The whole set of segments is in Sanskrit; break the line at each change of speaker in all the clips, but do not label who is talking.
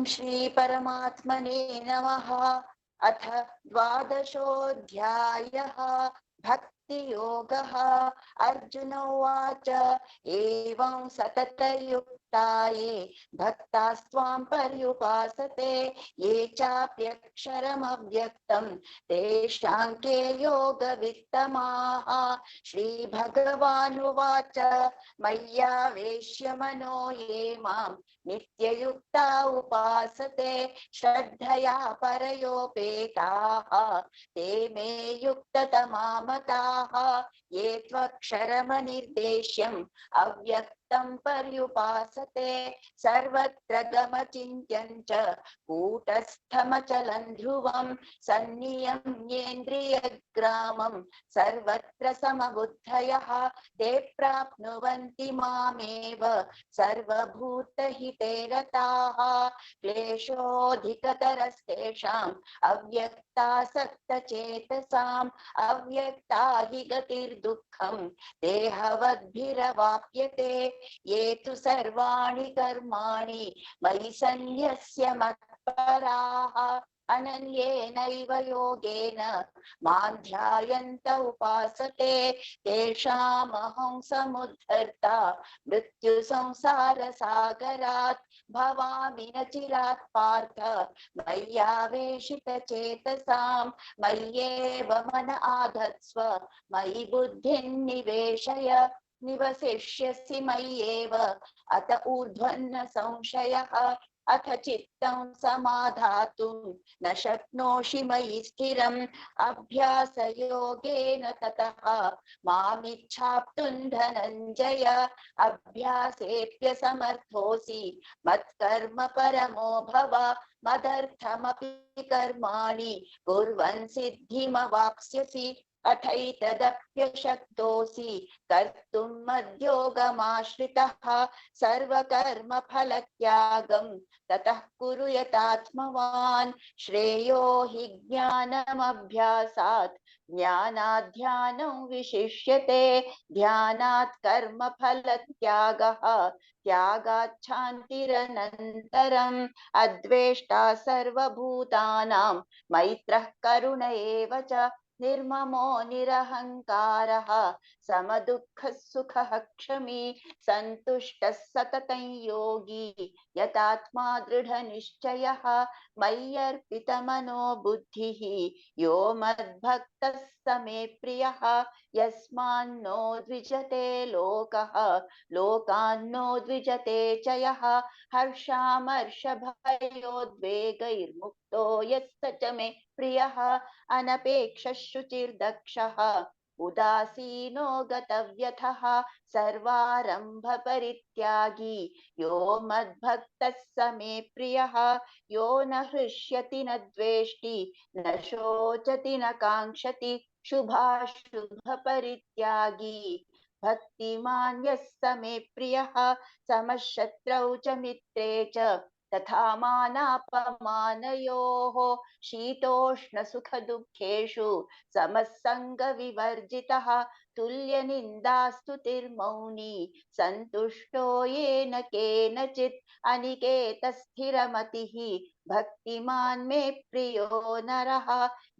श्री परमात्मने नमः। अथ द्वादशोऽध्यायः भक्तियोगः। अर्जुन उवाच एवं सततयुक्ता ये भक्तास्त्वां पर्युपासते ये चाप्यक्षरमव्यक्तं तेषां के योगवित्तमाः। श्रीभगवानुवाच मय्यावेश्य मनो ये मां नित्ययुक्ता उपासते श्रद्धया परयोपेताः ते मे युक्ततमा मताः। ये त्वक्षरमनिर्देश्यम् अव्यक्तं पर्युपासते सर्वत्र गमचिन्त्यं च कूटस्थमचलं ध्रुवं सन्नियम्येन्द्रियग्रामं सर्वत्र समबुद्धयः ते प्राप्नुवन्ति मामेव सर्वभूतहिते रताः। क्लेशोऽधिकतरस्तेषाम् अव्यक्तासक्तचेतसाम् अव्यक्ता हि गतिर्दुःखं देहवद्भिरवाप्यते। ये तु सर्वाणि कर्माणि मयि सन्न्यस्य मत्पराः अनन्येनैव योगेन मां ध्यायन्त उपासते तेषामहं समुद्धर्ता मृत्युसंसारसागरात् भवामि न चिरात् पार्थ मय्यावेशितचेतसां मय्येव मन आधत्स्व मयि बुद्धिं निवेशय निवसिष्यसि मय्येव अत ऊर्ध्वन्न संशयः। अथ चित्तं समाधातुं न शक्नोषि मयि स्थिरम् अभ्यासयोगेन ततः मामिच्छाप्तुं धनञ्जय। अभ्यासेऽप्यसमर्थोऽसि मत्कर्म परमो भव मदर्थमपि कर्माणि कुर्वन् सिद्धिमवाप्स्यसि। अथैतदप्यशक्तोऽसि कर्तुं मद्योगमाश्रितः सर्वकर्मफलत्यागं ततः कुरु यतात्मवान्। श्रेयो हि ज्ञानमभ्यासात् ज्ञानात् ध्यानं विशिष्यते ध्यानात् कर्मफलत्यागः त्यागात् शान्तिरनन्तरम्। अद्वेष्टा सर्वभूतानां मैत्रः करुण एव च निर्ममो निरहङ्कारः समदुःखः सुखः क्षमी सन्तुष्टः सततं योगी यतात्मा दृढनिश्चयः। मय्यर्पितमनो बुद्धिः यो मद्भक्तः स मे प्रियः यस्मान्नो द्विजते लोकः लोकान्नो द्विजते च यः हर्षामर्षभयोद्वेगैर्मुक्तो यः स च मे प्रियः अनपेक्षः शुचिर्दक्षः उदासीनो गतव्यथः सर्वारंभ परित्यागी यो मद्भक्तः स मे प्रियः यो न हृष्यति न द्वेष्टि न शोचति न काङ्क्षति शुभाशुभ परित्यागी भक्तिमान् यः स मे प्रियः समः शत्रौ च मित्रे च तथा मानापमानयोः शीतोष्ण सुख दुःखेषु समः संग विवर्जितः तुल्यनिन्दास्तुतिर्मौनी सन्तुष्टो येन केनचित् अनिकेतः स्थिरमतिः भक्तिमान् मे प्रियो नरः।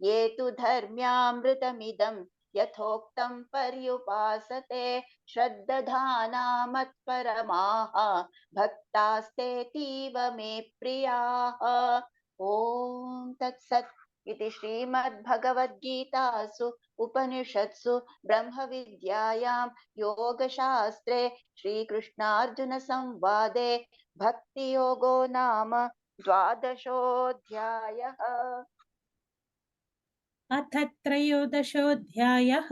ये तु धर्म्यामृतमिदं यथोक्तं पर्युपासते श्रद्धाना मत्परमाः भक्तास्तेतीव मे प्रियाः। ओम तत्सत् इति श्रीमद्भगवद्गीतासु उपनिषत्सु ब्रह्मविद्यायां योगशास्त्रे श्रीकृष्णार्जुन संवादे भक्तियोगो नाम द्वादशोऽध्यायः।
अथ त्रयोदशोऽध्यायः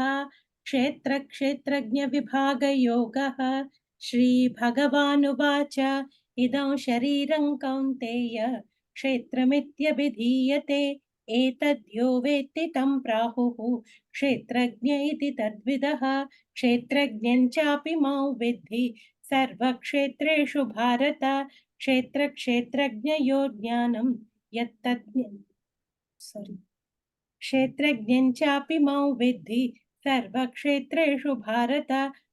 क्षेत्रक्षेत्रज्ञविभागयोगः। श्रीभगवानुवाच इदं शरीरं कौन्तेय क्षेत्रमित्यभिधीयते एतद्यो वेत्ति तं प्राहुः क्षेत्रज्ञ इति तद्विदः। क्षेत्रज्ञं चापि मां विद्धि सर्वक्षेत्रेषु भारत क्षेत्रक्षेत्रज्ञयोः ज्ञानं क्षेत्रज्ञं चापि मां विद्धि सर्वक्षेत्रेषु भारत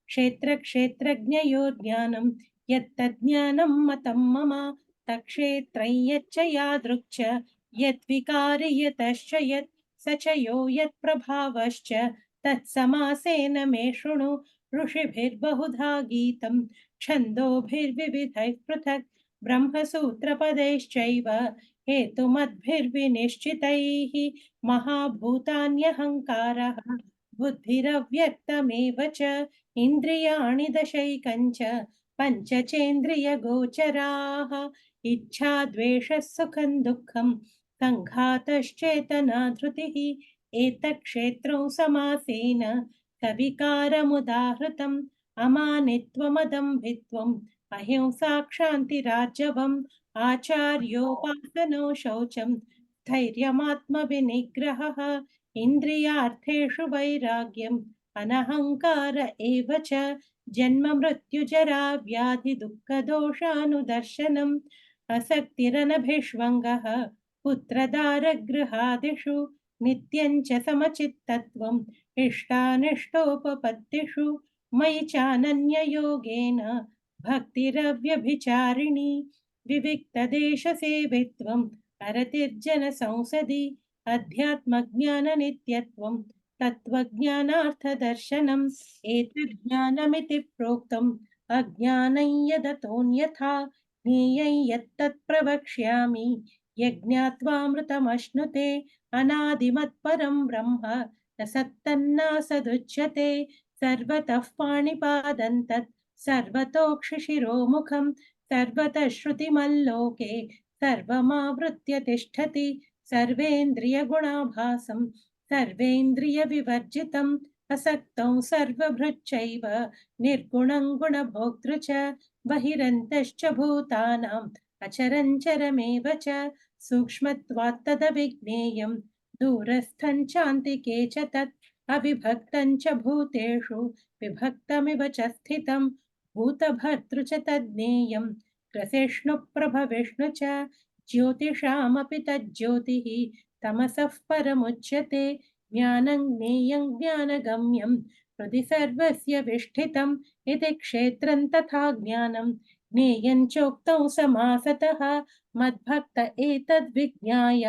क्षेत्रक्षेत्रज्ञयोः ज्ञानं यत्तज्ज्ञानं मतं मम तत्क्षेत्रं यच्च यादृक् च यद्विकारि यतश्च यत् स च यो यत्प्रभावश्च तत्समासेन मे शृणु ऋषिभिर्बहुधा गीतं छन्दोभिर्विविधैः पृथक् ब्रह्मसूत्रपदैश्चैव हेतुमद्भिर्विनिश्चितैः महाभूतान्यहङ्कारः बुद्धिरव्यक्तमेव च इन्द्रियाणि दशैकञ्च पञ्चचेन्द्रियगोचराः इच्छा द्वेषः सुखं दुःखं सङ्घातश्चेतना धृतिः एतत्क्षेत्रं समासेन सविकारमुदाहृतम् अमानित्वमदम्भित्वम् अहिंसा क्षान्तिरार्जवम् आचार्योपासनो शौचं धैर्यमात्मविनिग्रहः इन्द्रियार्थेषु वैराग्यम् अनहङ्कार एव च जन्म मृत्युजरा व्याधि दुःखदोषानुदर्शनम् असक्तिरनभिष्वङ्गः पुत्रदारगृहादिषु नित्यं च समचित्तत्वम् इष्टानिष्टोपपत्तिषु मयि चानन्ययोगेन भक्तिरव्यभिचारिणी विविक्तदेशसेवित्वम् अरतिर्जनसंसदि अध्यात्मज्ञाननित्यत्वं तत्त्वज्ञानार्थदर्शनम् एतज्ज्ञानमिति प्रोक्तम् अज्ञानं यदतोऽन्यथा ज्ञेयं यत्तत् प्रवक्ष्यामि यज्ञात्वामृतमश्नुते अनादिमत्परं ब्रह्म न सत्तन्नासदुच्यते सर्वतः पाणिपादं तत् सर्वतोक्षिशिरोमुखं सर्वतः श्रुतिमल्लोके सर्वमावृत्य तिष्ठति सर्वेन्द्रियगुणाभासं सर्वेन्द्रियविवर्जितम् असक्तं सर्वभृच्चैव निर्गुणं गुणभोक्तृ च बहिरन्तश्च भूतानाम् अचरञ्चरमेव च सूक्ष्मत्वात् तदविज्ञेयं दूरस्थं चान्तिके च तत् अविभक्तं च भूतेषु विभक्तमिव च स्थितं भूतभर्तृ च तज्ज्ञेयं ग्रसिष्णुप्रभविष्णु च ज्योतिषामपि तज्ज्योतिः तमसः परमुच्यते ज्ञानं ज्ञेयं ज्ञानगम्यं हृदि सर्वस्य विष्ठितम् इति क्षेत्रं तथा ज्ञानं ज्ञेयं चोक्तं समासतः मद्भक्त एतद्विज्ञाय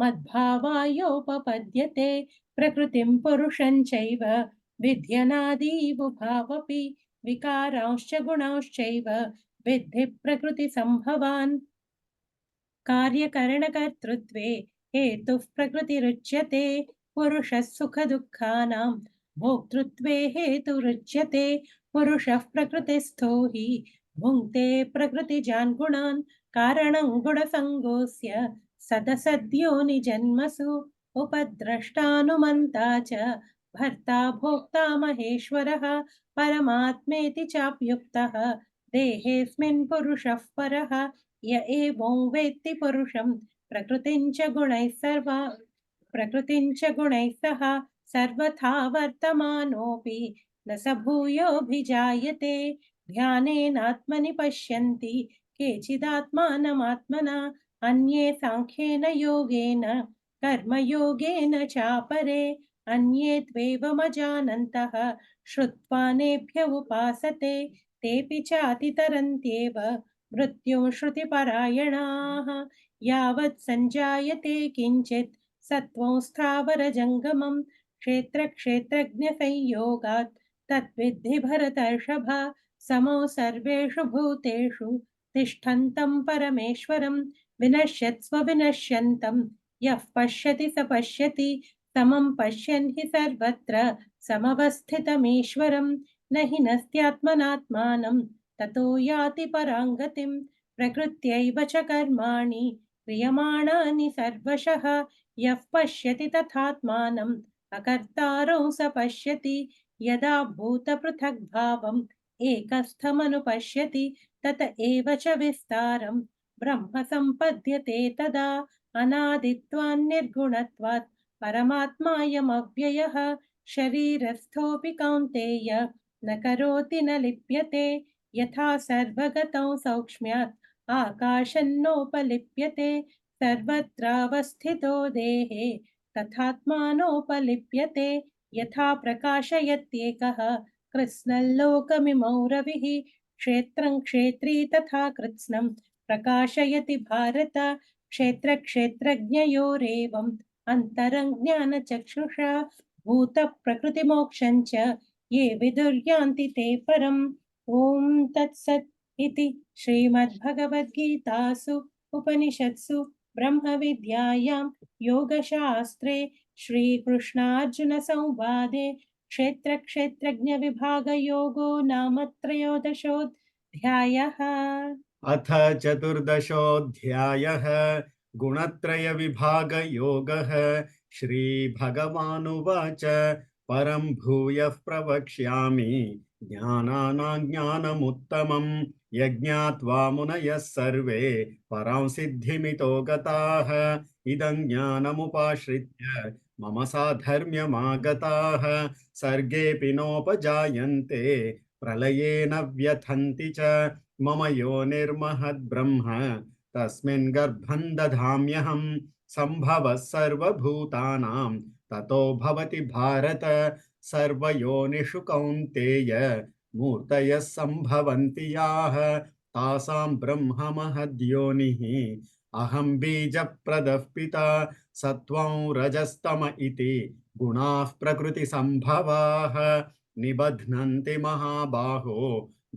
मद्भावायोपपद्यते प्रकृतिं पुरुषं चैव विध्यनादीवुभावपि विकारांश्च गुणांश्चैव विद्धि प्रकृतिसम्भवान् कार्यकरणकर्तृत्वे हेतुः प्रकृतिरुच्यते पुरुषः सुखदुःखानां भोक्तृत्वे हेतुरुच्यते पुरुषः प्रकृतिस्थो हि भुङ्क्ते प्रकृतिजान् गुणान् कारणं गुणसङ्गोऽस्य सदसद्योनिजन्मसु उपद्रष्टानुमन्ता च भर्ता भोक्ता महेश्वरः परमात्मेति चाप्युक्तः देहेऽस्मिन् पुरुषः परः य एवं वेत्ति पुरुषं प्रकृतिं च गुणैः सह सर्वथा वर्तमानोऽपि न स भूयोऽभिजायते ध्यानेनात्मनि पश्यन्ति केचिदात्मानमात्मना अन्ये साङ्ख्येन योगेन कर्मयोगेन चापरे अन्ये त्वेवमजानन्तः श्रुत्वानेभ्य उपासते तेऽपि चातितरन्त्येव मृत्युं श्रुतिपरायणाः यावत् सञ्जायते किञ्चित् सत्त्वं स्थावरजङ्गमं क्षेत्रक्षेत्रज्ञसंयोगात् तद्विद्धि भरतर्षभ समो सर्वेषु भूतेषु तिष्ठन्तं परमेश्वरं विनश्यत्स्व विनश्यन्तं यः पश्यति स पश्यति समं पश्यन् हि सर्वत्र समवस्थितमीश्वरं न हि नस्त्यात्मनात्मानं ततो याति पराङ्गतिं प्रकृत्यैव च कर्माणि क्रियमाणानि सर्वशः यः पश्यति तथात्मानम् अकर्तारं स पश्यति यदा भूतपृथग्भावम् एकस्थमनुपश्यति तत एव च विस्तारं ब्रह्म सम्पद्यते तदा अनादित्वान् निर्गुणत्वात् परमात्मायमव्ययः शरीरस्थोऽपि कौन्तेय न करोति न लिप्यते यथा सर्वगतं सौक्ष्म्यात् आकाशन्नोपलिप्यते सर्वत्रावस्थितो देहे तथात्मानोपलिप्यते यथा प्रकाशयत्येकः कृत्स्नल्लोकमिमौ रविः क्षेत्रं क्षेत्री तथा कृत्स्नं प्रकाशयति भारत क्षेत्रक्षेत्रज्ञयोरेवम् अन्तरं ज्ञानचक्षुषा भूतप्रकृतिमोक्षं च ये विदुर्यान्ति ते परम्। ॐ तत्सत् इति श्रीमद्भगवद्गीतासु उपनिषत्सु ब्रह्मविद्यायां योगशास्त्रे श्रीकृष्णार्जुनसंवादे क्षेत्रक्षेत्रज्ञविभागयोगो नाम त्रयोदशोऽध्यायः।
अथ चतुर्दशोऽध्यायः गुणत्रयविभागयोगः। श्रीभगवानुवाच परं भूयः प्रवक्ष्यामि ज्ञानानां ज्ञानमुत्तमं यज्ञात्वा मुनयः सर्वे परां सिद्धिमितो गताः इदं ज्ञानमुपाश्रित्य मम साधर्म्यमागताः सर्गेऽपि नोपजायन्ते प्रलये न व्यथन्ति च मम योनिर्महद्ब्रह्म तस्मिन् गर्भं दधाम्यहं सम्भवः सर्वभूतानां ततो भवति भारत सर्वयोनिषु कौन्तेय मूर्तयः सम्भवन्ति याः तासां ब्रह्म महद्योनिः अहं बीजप्रदः पिता सत्त्वं रजस्तम इति गुणाः प्रकृतिसम्भवाः निबध्नन्ति महाबाहो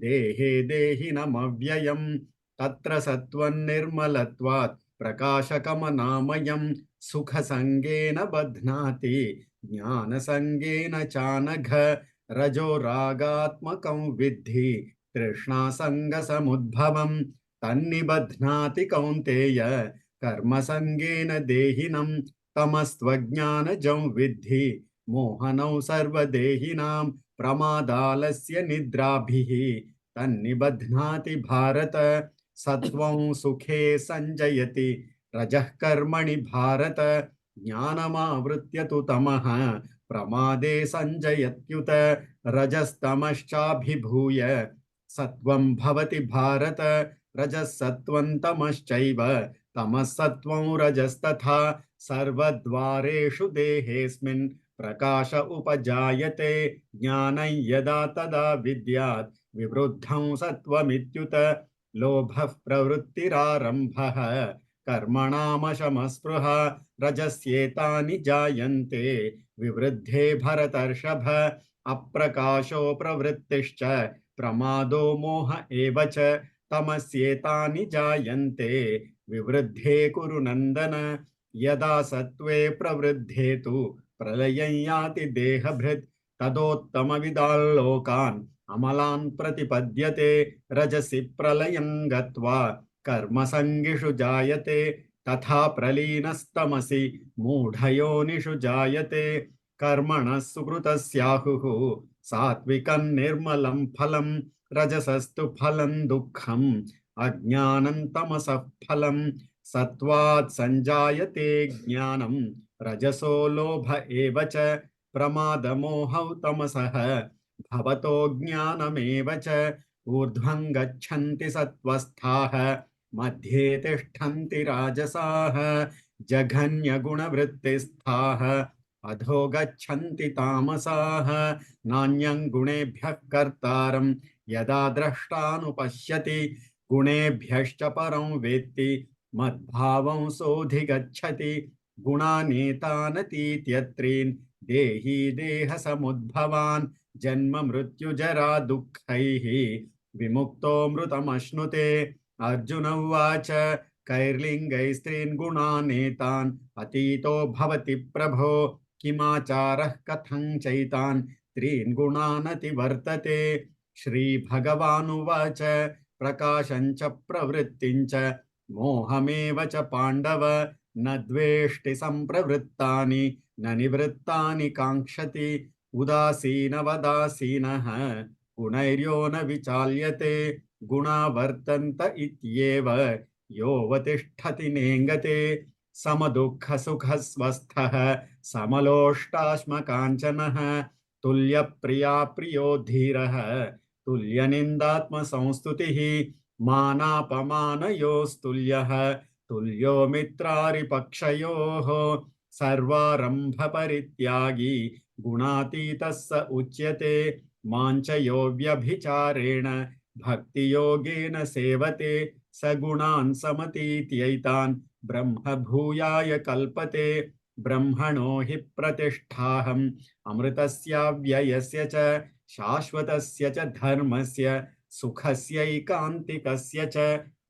देहे देहिनमव्ययम् तत्र सत्त्वन्निर्मलत्वात् प्रकाशकमनामयम् सुखसङ्गेन बध्नाति ज्ञानसङ्गेन चानघ रजो रागात्मकं विद्धि तृष्णासङ्गसमुद्भवम् तन्निबध्नाति कौन्तेय कर्मसङ्गेन देहिनं तमस्त्वज्ञानजं विद्धि मोहनौ सर्वदेहिनां प्रमादालस्य निद्राभिः तन्निबध्नाति भारत सत्त्वं सुखे संजयति रजः कर्मणि भारत ज्ञानमावृत्य तु तमः प्रमादे संजयत्युत रजस्तमश्चाभिभूय सत्त्वं भवति भारत रजः सत्त्वं तमश्चैव तमः सत्त्वं रजस्तथा सर्वद्वारेषु देहेऽस्मिन् प्रकाश उपजायते ज्ञानं यदा तदा विद्यात् विवृद्धं सत्त्वमित्युत लोभः प्रवृत्तिरारम्भः कर्मणामशमस्पृहा रजस्येतानि जायन्ते विवृद्धे भरतर्षभ अप्रकाशो प्रवृत्तिश्च प्रमादो मोह एव च तमस्येतानि जायन्ते विवृद्धे कुरु नन्दन यदा सत्त्वे प्रवृद्धे तु प्रलयं याति देहभृत् तदोत्तमविदाल्लोकान् अमलान् प्रतिपद्यते रजसि प्रलयं गत्वा कर्मसङ्गिषु जायते तथा प्रलीनस्तमसि मूढयोनिषु जायते कर्मणः सुकृतस्याहुः सात्विकं निर्मलं फलं रजसस्तु फलं दुःखम् अज्ञानं तमसः फलं सत्त्वात् संजायते ज्ञानं रजसो लोभ एव च प्रमादमोहौ तमसः भवतो ज्ञानमेव च ऊर्ध्वं गच्छन्ति सत्त्वस्थाः मध्ये तिष्ठन्ति राजसाः जघन्यगुणवृत्तिस्थाः अधो गच्छन्ति तामसाः नान्यं गुणेभ्यः कर्तारं यदा द्रष्टानुपश्यति गुणेभ्यश्च परं वेत्ति मद्भावं सोऽधिगच्छति गुणानेतानतीत्यत्रीन् देही देहसमुद्भवान् जन्म मृत्युजरा दुःखैः विमुक्तो मृतमश्नुते अर्जुन उवाच कैर्लिङ्गैस्त्रीन् गुणानेतान् अतीतो भवति प्रभो किमाचारः कथं चैतान् त्रीन् गुणानतिवर्तते श्रीभगवानुवाच प्रकाशं च प्रवृत्तिं च मोहमेव च पाण्डव न द्वेष्टि सम्प्रवृत्तानि न निवृत्तानि काङ्क्षति उदासीनवदासीनः गुणैर्यो न विचाल्यते गुणा वर्तन्त इत्येव योऽवतिष्ठति नेङ्गते समदुःखसुखस्वस्थः समलोष्टाश्मकाञ्चनः तुल्यप्रिया प्रियो धीरः तुल्यनिन्दात्मसंस्तुतिः मानापमानयोस्तुल्यः तुल्यो मित्रारिपक्षयोः सर्वारम्भपरित्यागी गुणातीतः स उच्यते माञ्चयो व्यभिचारेण भक्तियोगेन सेवते स गुणान् समतीत्यैतान् ब्रह्म भूयाय कल्पते ब्रह्मणो हि प्रतिष्ठाहम् अमृतस्याव्ययस्य च शाश्वतस्य च धर्मस्य सुखस्यैकान्तिकस्य च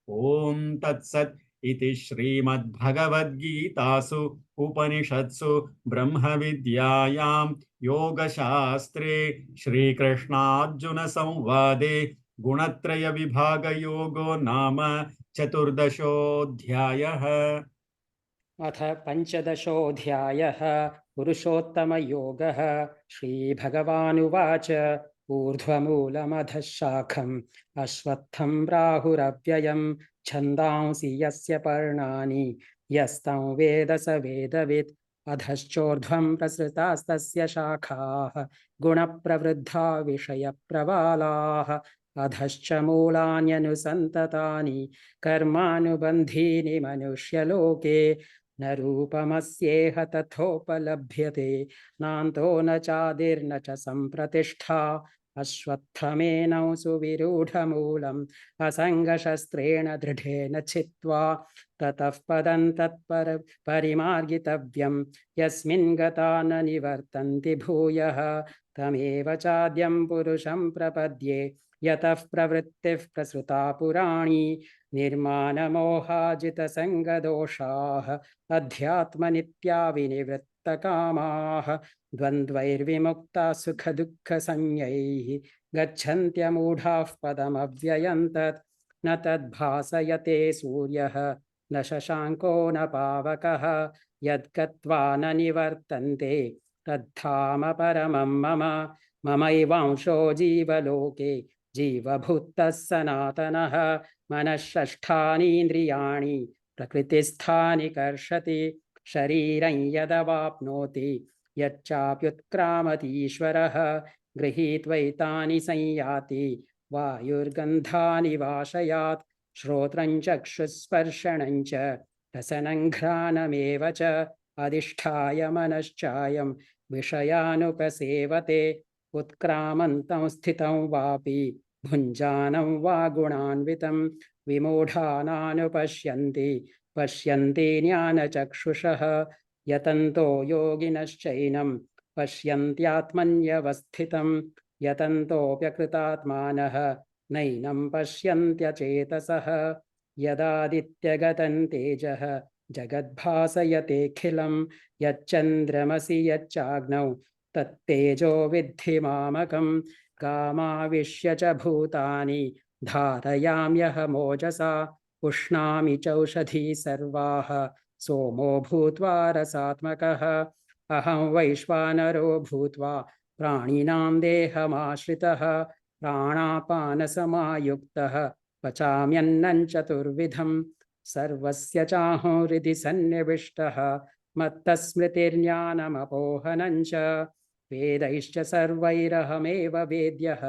ॐ तत्सत् इति श्रीमद्भगवद्गीतासु उपनिषत्सु ब्रह्मविद्यायां योगशास्त्रे श्रीकृष्णार्जुनसंवादे गुणत्रयविभागयोगो नाम चतुर्दशोऽध्यायः।
अथ पञ्चदशोऽध्यायः पुरुषोत्तमयोगः। श्रीभगवानुवाच ऊर्ध्वमूलमधः शाखम् अश्वत्थं प्राहुरव्ययम् छन्दांसि यस्य पर्णानि यस्तं वेद स वेदवित् अधश्चोर्ध्वं प्रसृतास्तस्य शाखाः गुणप्रवृद्धा विषयप्रवालाः अधश्च मूलान्यनुसन्ततानि कर्मानुबन्धीनि मनुष्यलोके न रूपमस्येह तथोपलभ्यते नान्तो न चादिर्न च सम्प्रतिष्ठा अश्वत्थमेनौ सुविरूढमूलम् असङ्गशस्त्रेण दृढेन छित्त्वा ततः पदं तत्पर परिमार्गितव्यं यस्मिन् गता न निवर्तन्ति भूयः तमेव चाद्यं पुरुषं प्रपद्ये यतः प्रवृत्तिः प्रसृता पुराणी निर्मानमोहाजितसङ्गदोषाः अध्यात्मनित्या विनिवृत्तकामाः द्वन्द्वैर्विमुक्ता सुखदुःखसंज्ञैः गच्छन्त्यमूढाः पदमव्ययं तत् न तद्भासयते सूर्यः न शशाङ्को न पावकः यद्गत्वा न निवर्तन्ते तद्धाम परमं मम ममैवांशो जीवलोके जीवभूतः सनातनः मनः षष्ठानीन्द्रियाणि प्रकृतिस्थानि कर्षति शरीरं यदवाप्नोति यच्चाप्युत्क्रामतीश्वरः गृहीत्वैतानि संयाति वायुर्गन्धानि वाशयात् श्रोत्रं चक्षुस्पर्शनं च रसनं घ्राणमेव च अधिष्ठाय मनश्चायं विषयानुपसेवते उत्क्रामन्तं स्थितं वापि भुञ्जानं वा गुणान्वितं विमूढानानुपश्यन्ति पश्यन्ति ज्ञानचक्षुषः यतन्तो योगिनश्चैनं पश्यन्त्यात्मन्यवस्थितं यतन्तोऽप्यकृतात्मानः नैनं पश्यन्त्यचेतसः यदादित्यगतं तेजः जगद्भासयतेऽखिलं यच्चन्द्रमसि यच्चाग्नौ तत्तेजो विद्धि मामकं गामाविश्य च भूतानि धारयाम्यहमोजसा पुष्णामि चौषधी सर्वाः सोमो भूत्वा रसात्मकः अहं वैश्वानरो भूत्वा प्राणिनां देहमाश्रितः प्राणापानसमायुक्तः पचाम्यन्नं चतुर्विधं सर्वस्य चाहं हृदि सन्निविष्टः मत्तस्मृतिर्ज्ञानमपोहनं च वेदैश्च सर्वैरहमेव वेद्यः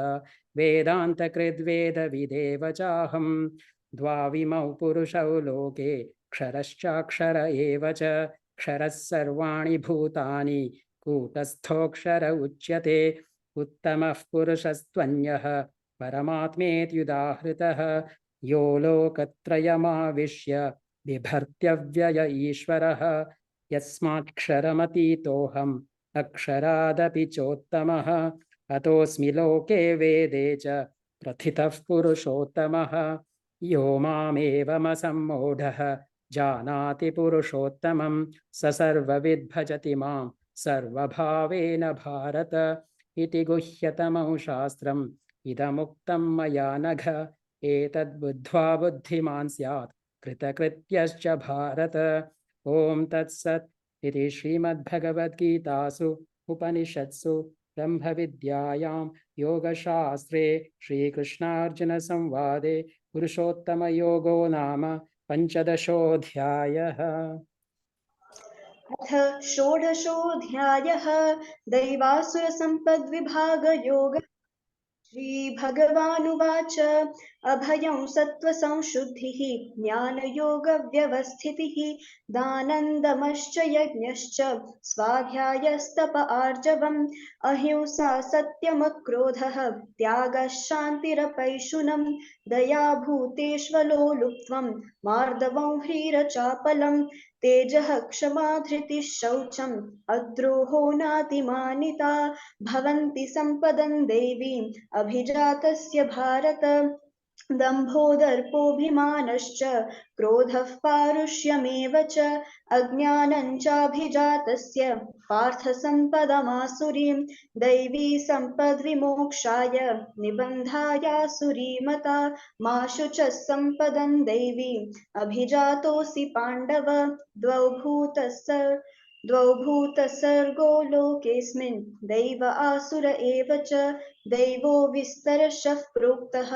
वेदान्तकृद्वेदविदेव चाहं द्वाविमौ पुरुषौ लोके क्षरश्चाक्षर एव च क्षरः सर्वाणि भूतानि कूटस्थोऽक्षर उच्यते उत्तमः पुरुषस्त्वन्यः परमात्मेत्युदाहृतः यो लोकत्रयमाविश्य बिभर्त्यव्यय ईश्वरः यस्माक्षरमतीतोऽहम् अक्षरादपि चोत्तमः अतोऽस्मि लोके वेदे च प्रथितः पुरुषोत्तमः यो मामेवमसम्मूढः जानाति पुरुषोत्तमं स सर्वविद् भजति मां सर्वभावेन भारत इति गुह्यतमं शास्त्रम् इदमुक्तं मया नघ एतद्बुद्ध्वा बुद्धिमान् स्यात् कृतकृत्यश्च भारत ॐ तत्सत् इति श्रीमद्भगवद्गीतासु उपनिषत्सु ब्रह्मविद्यायां योगशास्त्रे श्रीकृष्णार्जुनसंवादे पुरुषोत्तमयोगो नाम पञ्चदशोऽध्यायः।
अथ षोडशोऽध्यायः दैवासुरसम्पद्विभागयोगः। श्रीभगवानुवाच अभयं सत्त्वसंशुद्धिः ज्ञानयोगव्यवस्थितिः दानन्दमश्च यज्ञश्च स्वाध्यायस्तप आर्जवम् अहिंसा सत्यमक्रोधः त्यागः शान्तिरपैशुनम् दया भूतेष्वलोलुप्त्वम् मार्दवं ह्रीरचापलम् तेजः क्षमा धृतिः शौचम् अद्रोहो नातिमानिता भवन्ति सम्पदं देवीम् अभिजातस्य भारत दम्भो दर्पोऽभिमानश्च क्रोधः पारुष्यमेव च अज्ञानं चाभिजातस्य पार्थ सम्पदमासुरीं दैवी सम्पद्विमोक्षाय निबन्धायासुरीमता मा शुचः सम्पदं दैवीम् अभिजातोऽसि पाण्डव द्वौ भूतसर्गो लोकेऽस्मिन् दैव आसुर एव च दैवो विस्तरशः प्रोक्तः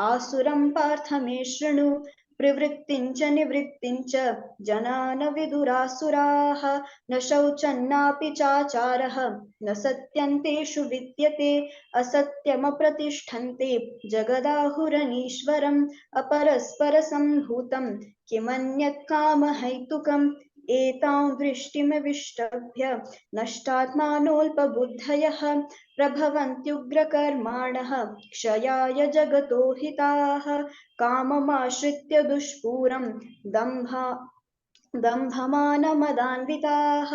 आसुरं पार्थ मे शृणु प्रवृत्तिं च निवृत्तिं च जना न विदुरासुराः न शौचन्नापि चाचारः न सत्यन्तेषु विद्यते असत्यमप्रतिष्ठन्ते जगदाहुरनीश्वरम् अपरस्परसम्भूतं किमन्यत् कामहैतुकम् एतां दृष्टिमविष्टभ्य नष्टात्मानोऽल्पबुद्धयः प्रभवन्त्युग्रकर्माणः क्षयाय जगतो हिताः काममाश्रित्य दुष्पूरं दम्भमानमदान्विताः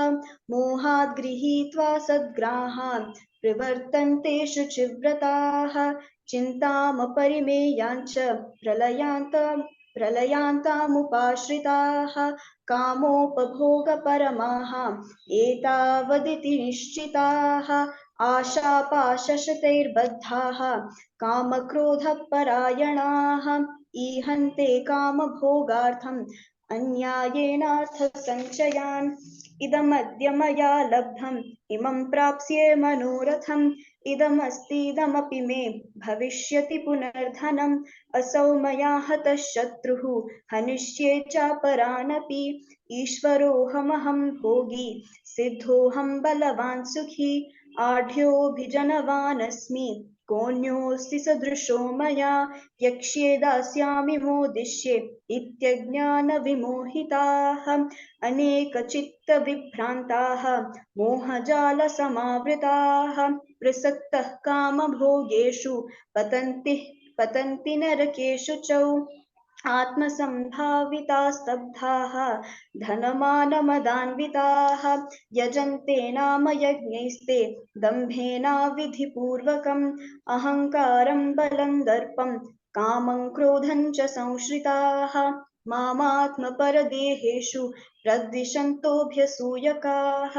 मोहाद् गृहीत्वा सद्ग्राहान् प्रवर्तन्ते शुचिव्रताः चिन्तामपरिमेयाञ्च प्रलयान्तामुपाश्रिताः कामोपभोगपरमाः एतावदिति निश्चिताः आशापाशशतैर्बद्धाः कामक्रोधपरायणाः ईहन्ते कामभोगार्थम् अन्यायेनार्थसञ्चयान् इदमद्य मया लब्धम् इमं प्राप्स्ये मनोरथम् इदमस्तीदमपि मे भविष्यति पुनर्धनम् असौ मया हतः शत्रुः हनिष्ये चापरानपि ईश्वरोऽहमहं भोगी सिद्धोऽहं बलवान् सुखी आढ्योऽभिजनवानस्मि कोऽन्योऽस्ति सदृशो मया यक्ष्ये दास्यामि मोदिष्ये इत्यज्ञानविमोहिताः अनेकचित्तविभ्रान्ताः मोहजालसमावृताः प्रसक्तः कामभोगेषु पतन्ति नरकेषु च आत्मसम्भाविताः स्तब्धाः धनमानमदान्विताः यजन्ते नाम यज्ञैस्ते दम्भेनाविधिपूर्वकम् अहङ्कारं बलं दर्पं कामं क्रोधं च संश्रिताः मामात्मपरदेहेषु प्रद्विषन्तोऽभ्यसूयकाः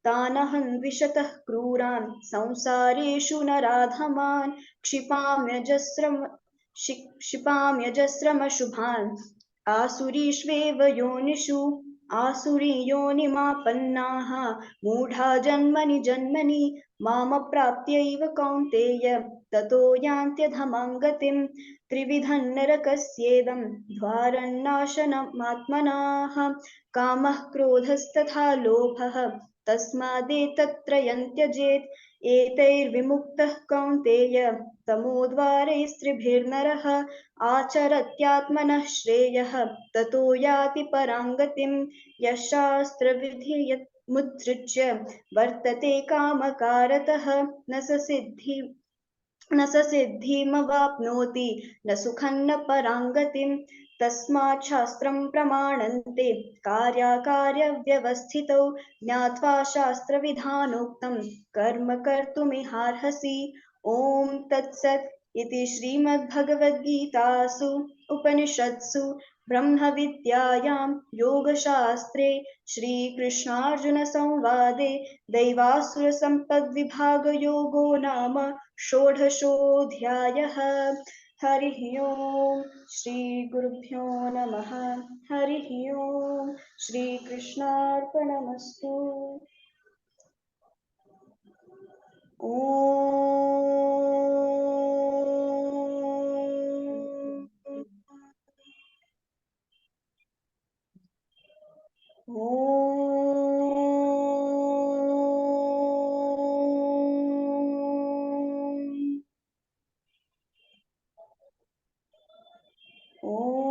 तानहं द्विषतः क्रूरान् संसारेषु नराधमान् क्षिपाम्यजस्रमशुभान् आसुरीष्वेव योनिषु आसुरीयोनिमापन्नाः मूढा जन्मनि जन्मनि मामप्राप्त्यैव कौन्तेय ततो यान्त्यधमां गतिम् त्रिविधं नरकस्येदं द्वारन्नाशनमात्मनाः कामः क्रोधस्तथा लोभः तस्मादेतत्त्रयं त्यजेत् एतैर्विमुक्तः कौन्तेय तमोद्वारैस्त्रिभिर्नरः आचरत्यात्मनः श्रेयः ततो याति परां गतिम् यः शास्त्रविधिमुत्सृज्य वर्तते कामकारतः न स सिद्धिमवाप्नोति न सुखं न परां गतिम् तस्मात् शास्त्रं प्रमाणन्ते कार्याकार्यव्यवस्थितौ ज्ञात्वा शास्त्रविधानोक्तं कर्म कर्तुमिहार्हसि ॐ तत्सत् इति श्रीमद्भगवद्गीतासु उपनिषत्सु ब्रह्मविद्यायां योगशास्त्रे श्रीकृष्णार्जुनसंवादे दैवासुरसम्पद्विभागयोगो नाम षोडशोऽध्यायः हरिः ओम् श्रीगुरुभ्यो नमः हरिः ओम् श्रीकृष्णार्पणमस्तु ॐ